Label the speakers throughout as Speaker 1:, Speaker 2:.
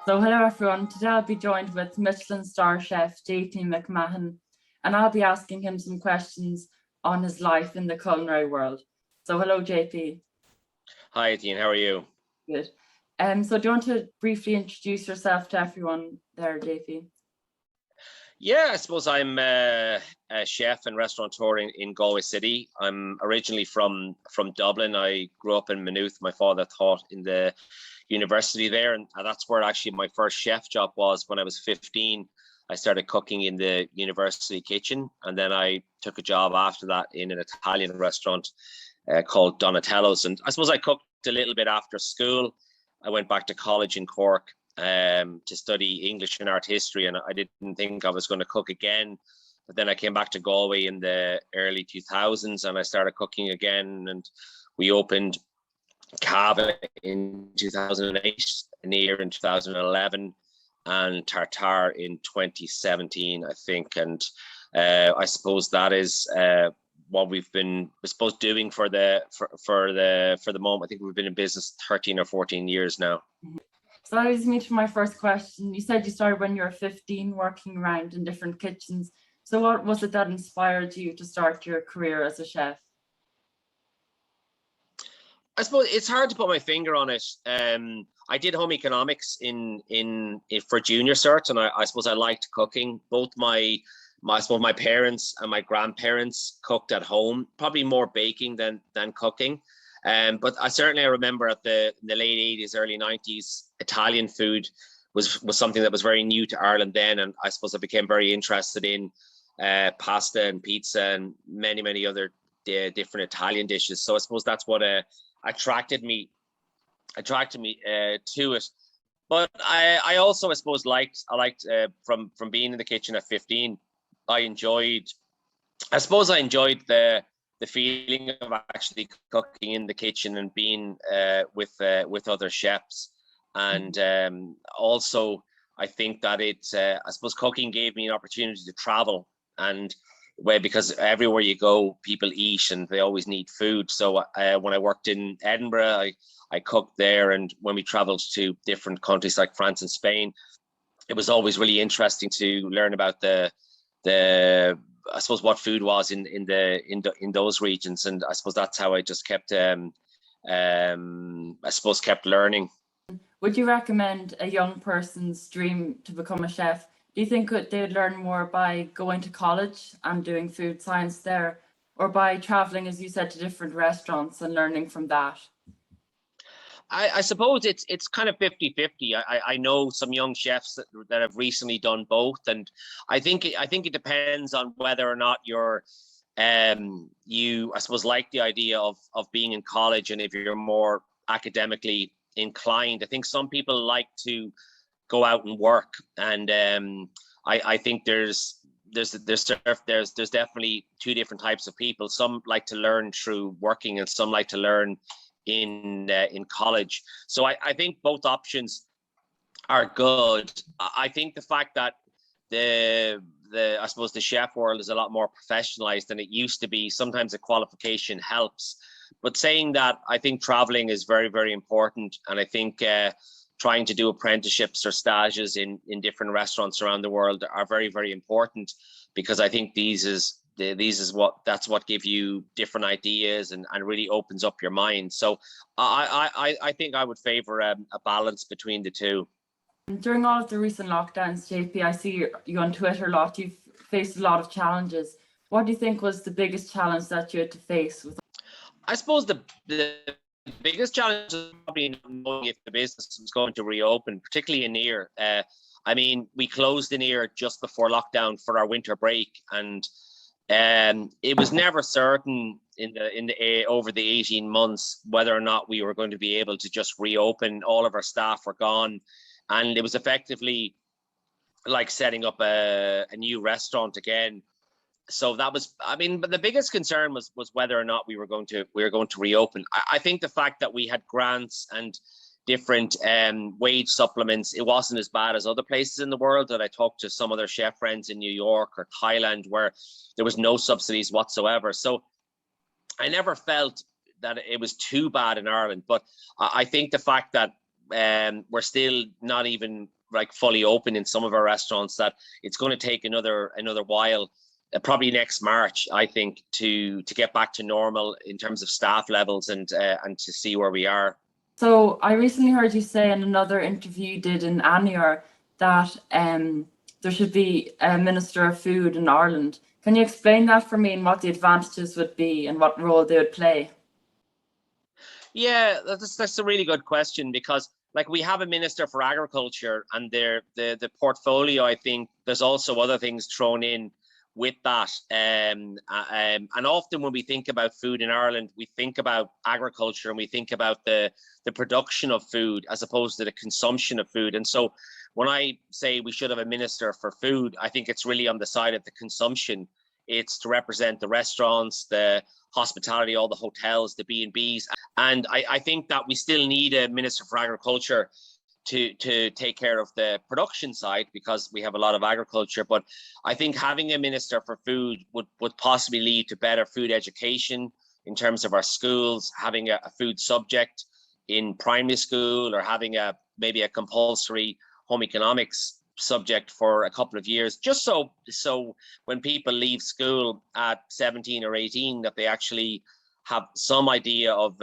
Speaker 1: So hello everyone, today I'll be joined with Michelin star chef JP McMahon, and I'll be asking him some questions on his life in the culinary world. So hello JP.
Speaker 2: Hi Thien, how are you?
Speaker 1: Good. So do you want to briefly introduce yourself to everyone there, JP?
Speaker 2: Yeah, I suppose I'm a chef and restaurateur in Galway City. I'm originally from Dublin. I grew up in Maynooth. My father taught in the university there, and that's where actually my first chef job was when I was 15. I started cooking in the university kitchen, and then I took a job after that in an Italian restaurant called Donatello's. And I suppose I cooked a little bit after school. I went back to college in Cork to study English and art history, and I didn't think I was going to cook again. But then I came back to Galway in the early 2000s, and I started cooking again. And we opened Cava in 2008, Near in 2011, and Tartare in 2017, I think. And I suppose that is what we've been, I suppose, doing for the moment. I think we've been in business 13 or 14 years now.
Speaker 1: So that leads me to my first question. You said you started when you were 15 working around in different kitchens. So what was it that inspired you to start your career as a chef?
Speaker 2: I suppose it's hard to put my finger on it. I did home economics for junior cert, and I suppose I liked cooking. Both my parents and my grandparents cooked at home, probably more baking than cooking. But I remember in the late 80s, early 90s, Italian food was something that was very new to Ireland then. And I suppose I became very interested in pasta and pizza and many other different Italian dishes. So I suppose that's what attracted me to it. But I also, I suppose, liked from being in the kitchen at 15. I enjoyed the feeling of actually cooking in the kitchen and being with other chefs. And also I think that I suppose cooking gave me an opportunity to travel, and because everywhere you go, people eat and they always need food. So when I worked in Edinburgh, I cooked there, and when we traveled to different countries like France and Spain, it was always really interesting to learn about the I suppose what food was in those regions. And I suppose that's how I just kept kept learning.
Speaker 1: Would you recommend a young person's dream to become a chef? Do you think they'd learn more by going to college and doing food science there, or by traveling, as you said, to different restaurants and learning from that?
Speaker 2: I suppose it's kind of 50-50. I know some young chefs that have recently done both, and I think it depends on whether or not you're you, I suppose, like the idea of being in college, and if you're more academically inclined. I think some people like to go out and work, and I think there's definitely two different types of people. Some like to learn through working, and some like to learn in college. So I think both options are good. I think the fact that I suppose the chef world is a lot more professionalized than it used to be. Sometimes a qualification helps, but saying that, I think traveling is very important, and I think trying to do apprenticeships or stages in different restaurants around the world are very important, because I think that's what give you different ideas and really opens up your mind. So I think I would favor a balance between the two.
Speaker 1: During all of the recent lockdowns, JP, I see you on Twitter a lot. You've faced a lot of challenges. What do you think was the biggest challenge that you had to face?
Speaker 2: I suppose the biggest challenge is probably not knowing if the business was going to reopen, particularly in Near. I mean, we closed in Near just before lockdown for our winter break, and it was never certain over the 18 months whether or not we were going to be able to just reopen. All of our staff were gone, and it was effectively like setting up a new restaurant again. So that was, I mean, but the biggest concern was whether or not we were going to reopen. I think the fact that we had grants and different wage supplements, it wasn't as bad as other places in the world. That I talked to some of their chef friends in New York or Thailand, where there was no subsidies whatsoever. So I never felt that it was too bad in Ireland. But I think the fact that we're still not even like fully open in some of our restaurants, that it's going to take another while, probably next March, I think, to get back to normal in terms of staff levels and to see where we are.
Speaker 1: So I recently heard you say in another interview you did in Anior that there should be a Minister of Food in Ireland. Can you explain that for me and what the advantages would be and what role they would play?
Speaker 2: Yeah, that's a really good question, because like we have a Minister for Agriculture, and the portfolio, I think there's also other things thrown in with that. And often when we think about food in Ireland, we think about agriculture and we think about the production of food as opposed to the consumption of food. And so when I say we should have a Minister for Food, I think it's really on the side of the consumption. It's to represent the restaurants, the hospitality, all the hotels, the B&Bs. And I think that we still need a Minister for Agriculture to take care of the production side, because we have a lot of agriculture. But I think having a Minister for Food would possibly lead to better food education in terms of our schools, having a food subject in primary school, or having maybe a compulsory home economics subject for a couple of years, just so when people leave school at 17 or 18, that they actually have some idea of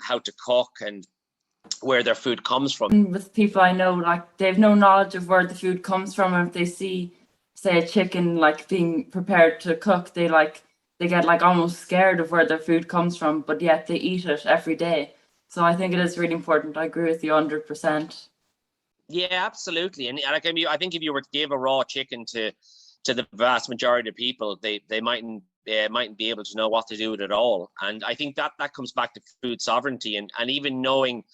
Speaker 2: how to cook and where their food comes from.
Speaker 1: With people I know, like they have no knowledge of where the food comes from, and if they see, say, a chicken like being prepared to cook, they get like almost scared of where their food comes from, but yet they eat it every day. So I think it is really important. I agree with you 100%.
Speaker 2: Yeah, absolutely. And like, I mean, I think if you were to give a raw chicken to the vast majority of people, they mightn't be able to know what to do with it all. And I think that comes back to food sovereignty, and even knowing.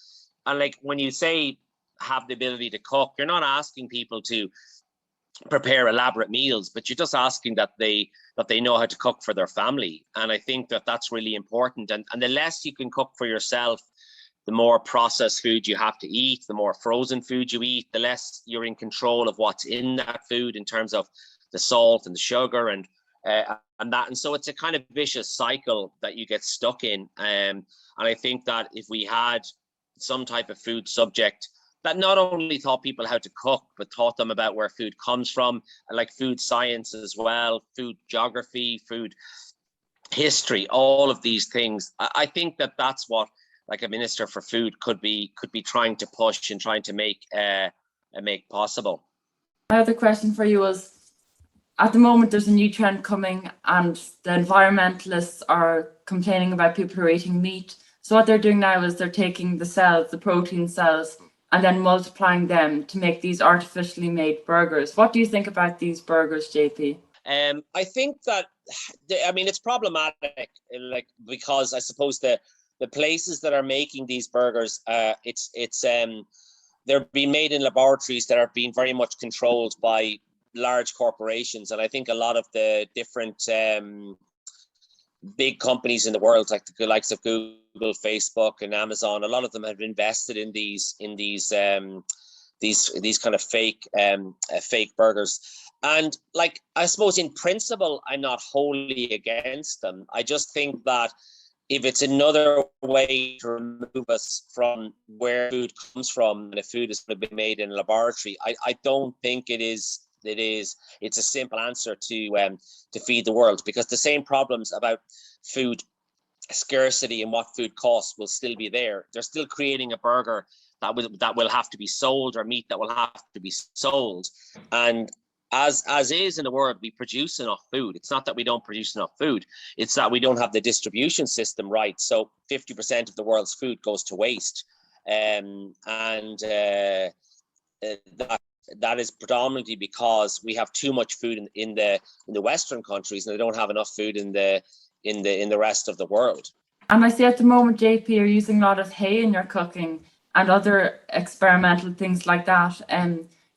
Speaker 2: And like when you say have the ability to cook, you're not asking people to prepare elaborate meals, but you're just asking that they know how to cook for their family. And I think that's really important. And the less you can cook for yourself, the more processed food you have to eat, the more frozen food you eat, the less you're in control of what's in that food in terms of the salt and the sugar and that. And so it's a kind of vicious cycle that you get stuck in. And I think that if we had some type of food subject that not only taught people how to cook, but taught them about where food comes from, like food science as well, food geography, food history, all of these things. I think that's what like a Minister for Food could be trying to push and trying to make possible.
Speaker 1: My other question for you was, at the moment there's a new trend coming and the environmentalists are complaining about people who are eating meat. So what they're doing now is they're taking the cells, the protein cells, and then multiplying them to make these artificially made burgers. What do you think about these burgers, JP?
Speaker 2: I think that, it's problematic, like, because I suppose the places that are making these burgers, they're being made in laboratories that are being very much controlled by large corporations. And I think a lot of the different big companies in the world, like the likes of Google, Facebook, and Amazon, a lot of them have invested in these kind of fake burgers. And like, I suppose in principle, I'm not wholly against them. I just think that if it's another way to remove us from where food comes from, and if food is going to be made in a laboratory, I don't think it's a simple answer to feed the world, because the same problems about food scarcity and what food costs will still be there. They're still creating a burger that will have to be sold, or meat that will have to be sold. And as is in the world, we produce enough food. It's not that we don't produce enough food. It's that we don't have the distribution system right. So 50% of the world's food goes to waste. That is predominantly because we have too much food in the Western countries, and they don't have enough food in the rest of the world.
Speaker 1: And I see at the moment, JP, you're using a lot of hay in your cooking and other experimental things like that.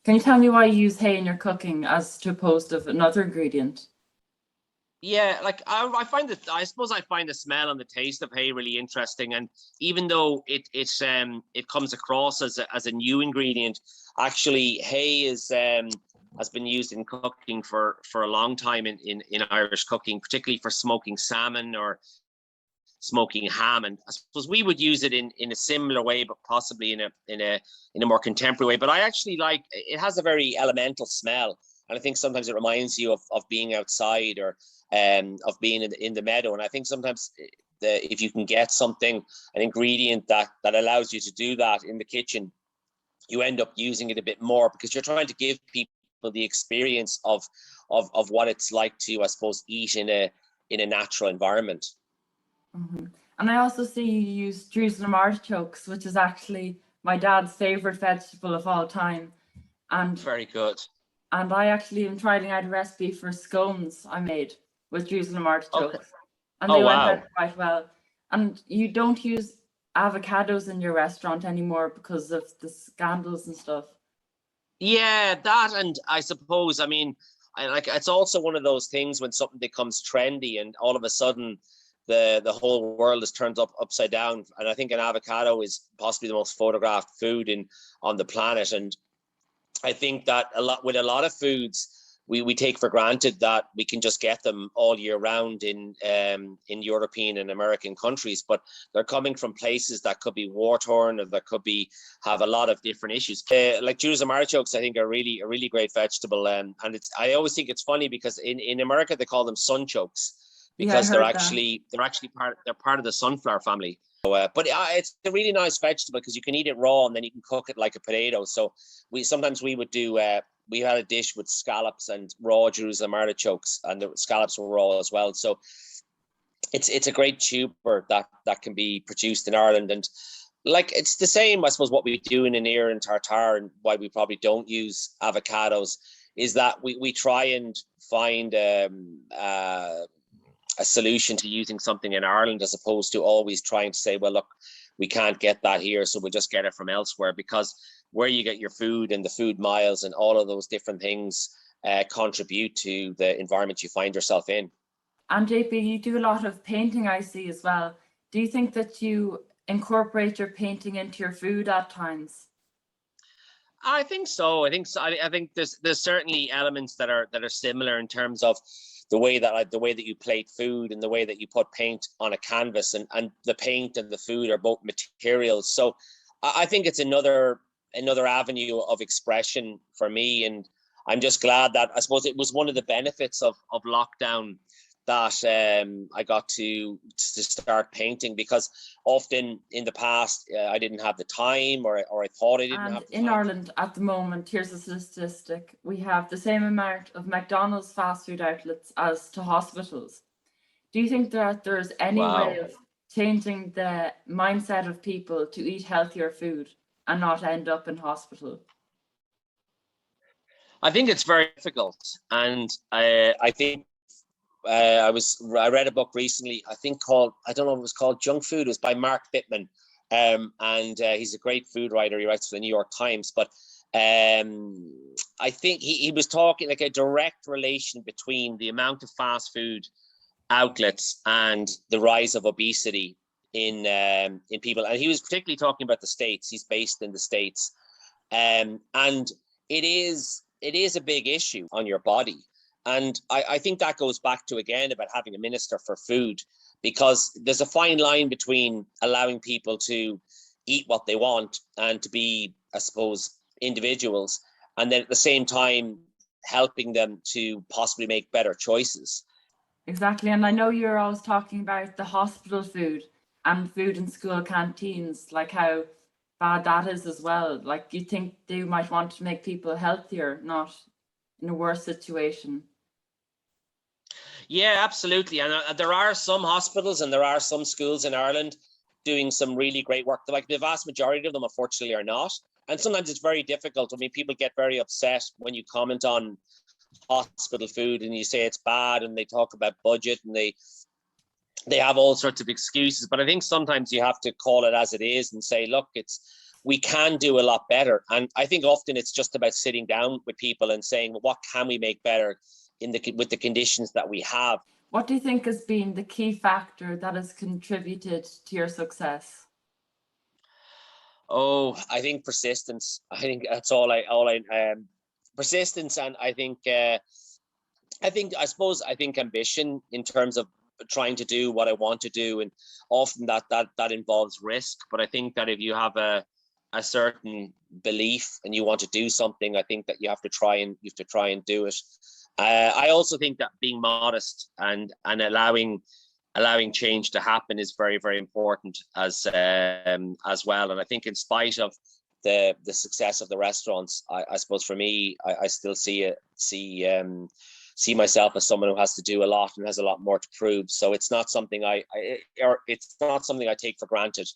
Speaker 1: Can you tell me why you use hay in your cooking as opposed to another ingredient?
Speaker 2: Yeah, like I find the smell and the taste of hay really interesting. And even though it comes across as a new ingredient, actually hay has been used in cooking for a long time in Irish cooking, particularly for smoking salmon or smoking ham, and I suppose we would use it in a similar way, but possibly in a more contemporary way. But I actually like it. Has a very elemental smell, and I think sometimes it reminds you of being outside, or of being in the meadow. And I think sometimes if you can get an ingredient that allows you to do that in the kitchen, you end up using it a bit more, because you're trying to give people the experience of what it's like to, I suppose, eat in a natural environment.
Speaker 1: Mm-hmm. And I also see you use Jerusalem artichokes, which is actually my dad's favorite vegetable of all time. And
Speaker 2: very good.
Speaker 1: And I actually am trying out a recipe for scones I made with Jerusalem artichokes. Okay. And they went out quite well. And you don't use avocados in your restaurant anymore because of the scandals and stuff.
Speaker 2: Yeah, that, and I suppose, I mean, it's also one of those things when something becomes trendy and all of a sudden the whole world is turned upside down. And I think an avocado is possibly the most photographed food on the planet. And I think that with a lot of foods, we take for granted that we can just get them all year round in European and American countries, but they're coming from places that could be war-torn, or that could have a lot of different issues. Like Jerusalem artichokes, I think are a really great vegetable, and I always think it's funny because in America they call them sunchokes, because they're part of the sunflower family. But it's a really nice vegetable because you can eat it raw and then you can cook it like a potato. So sometimes we would do. We had a dish with scallops and raw Jerusalem artichokes, and the scallops were raw as well. So it's a great tuber that can be produced in Ireland, and like it's the same, I suppose, what we do in an ear and tartare, and why we probably don't use avocados is that we try and find a solution to using something in Ireland, as opposed to always trying to say, well, look, we can't get that here, so we'll just get it from elsewhere, because where you get your food and the food miles and all of those different things contribute to the environment you find yourself in.
Speaker 1: And JP, you do a lot of painting, I see, as well. Do you think that you incorporate your painting into your food at times?
Speaker 2: I think so. I think there's certainly elements that are similar in terms of the way that you plate food and the way that you put paint on a canvas, and the paint and the food are both materials. So I think it's another avenue of expression for me, and I'm just glad that, I suppose, it was one of the benefits of lockdown that I got to start painting, because often in the past I didn't have the time, or I thought I didn't have the time.
Speaker 1: In Ireland at the moment, here's a statistic: we have the same amount of McDonald's fast food outlets as to hospitals. Do you think that there's any way of changing the mindset of people to eat healthier food and not end up in hospital?
Speaker 2: I think it's very difficult, and I think I read a book recently, I think called, I don't know if it was called Junk Food. It was by Mark Bittman, and he's a great food writer. He writes for the New York Times, but I think he was talking like a direct relation between the amount of fast food outlets and the rise of obesity in people. And he was particularly talking about the States. He's based in the States, and it is a big issue on your body. And I think that goes back to, again, about having a minister for food, because there's a fine line between allowing people to eat what they want and to be, I suppose, individuals, and then at the same time helping them to possibly make better choices.
Speaker 1: Exactly. And I know you're always talking about the hospital food and food in school canteens, like how bad that is as well. Like, you think they might want to make people healthier, not in a worse situation?
Speaker 2: Yeah, absolutely. And there are some hospitals and there are some schools in Ireland doing some really great work. Like, the vast majority of them, unfortunately, are not. And sometimes it's very difficult. I mean, people get very upset when you comment on hospital food and you say it's bad, and they talk about budget, and they have all sorts of excuses. But I think sometimes you have to call it as it is and say, look, we can do a lot better. And I think often it's just about sitting down with people and saying, well, what can we make better with the conditions that we have?
Speaker 1: What do you think has been the key factor that has contributed to your success?
Speaker 2: Oh, I think persistence. I think that's all persistence. And I think ambition, in terms of trying to do what I want to do, and often that involves risk. But I think that if you have a certain belief and you want to do something, I think that you have to try and do it. I also think that being modest and allowing change to happen is very, very important as well. And I think in spite of the success of the restaurants, I suppose for me, I still see myself as someone who has to do a lot and has a lot more to prove. So it's not something it's not something I take for granted.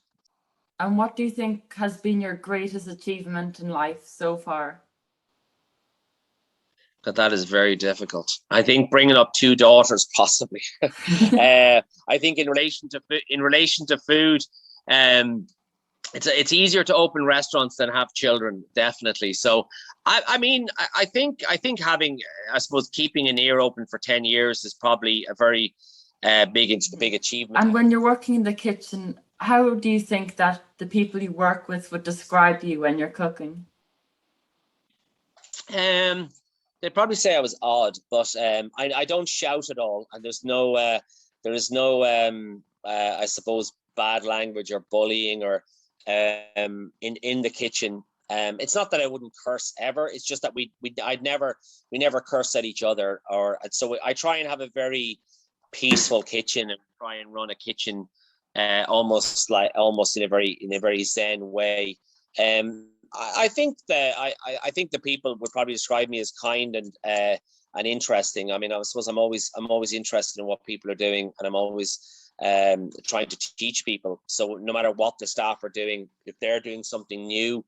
Speaker 1: And what do you think has been your greatest achievement in life so far?
Speaker 2: That is very difficult. I think bringing up 2 daughters, possibly. I think in relation to food, it's easier to open restaurants than have children, definitely. So I mean, I think having, I suppose, keeping an ear open for 10 years is probably a very big achievement.
Speaker 1: And when you're working in the kitchen, how do you think that the people you work with would describe you when you're cooking?
Speaker 2: They'd probably say I was odd, but I don't shout at all, and there is no I suppose bad language or bullying or in the kitchen. It's not that I wouldn't curse ever. It's just that we never curse at each other, so I try and have a very peaceful kitchen and try and run a kitchen almost in a very zen way. I think the people would probably describe me as kind and interesting. I mean, I suppose I'm always interested in what people are doing, and I'm always trying to teach people. So no matter what the staff are doing, if they're doing something new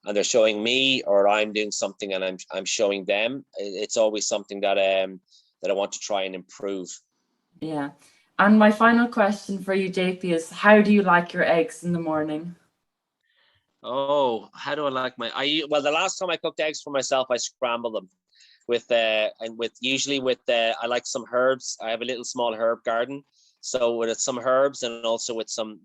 Speaker 2: and they're showing me, or I'm doing something and I'm showing them, it's always something that I want to try and improve.
Speaker 1: Yeah. And my final question for you, JP, is how do you like your eggs in the morning?
Speaker 2: Oh, how do I like well, the last time I cooked eggs for myself, I scrambled them I like some herbs. I have a little small herb garden, so with some herbs and also with some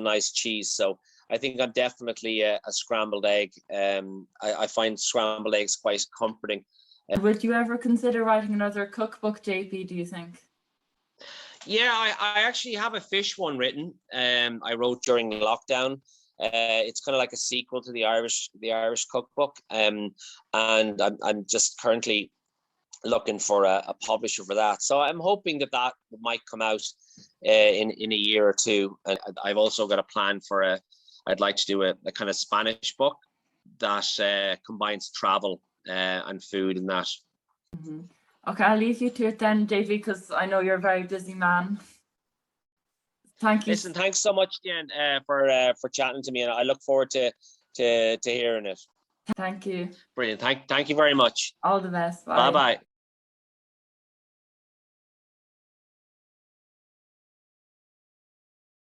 Speaker 2: nice cheese. So I think I'm definitely a scrambled egg. I find scrambled eggs quite comforting.
Speaker 1: Would you ever consider writing another cookbook, JP, do you think?
Speaker 2: Yeah, I actually have a fish one written. I wrote during lockdown. It's kind of like a sequel to the Irish Cookbook, and I'm just currently looking for a publisher for that. So I'm hoping that might come out in a year or two. And I've also got a plan for I'd like to do a kind of Spanish book that combines travel and food and that.
Speaker 1: Mm-hmm. Okay, I'll leave you to it then, JP, because I know you're a very busy man. Thank you.
Speaker 2: Listen, thanks so much, Thien, for chatting to me, and I look forward to hearing it.
Speaker 1: Thank you.
Speaker 2: Brilliant. Thank you very much.
Speaker 1: All the best. Bye.
Speaker 2: Bye.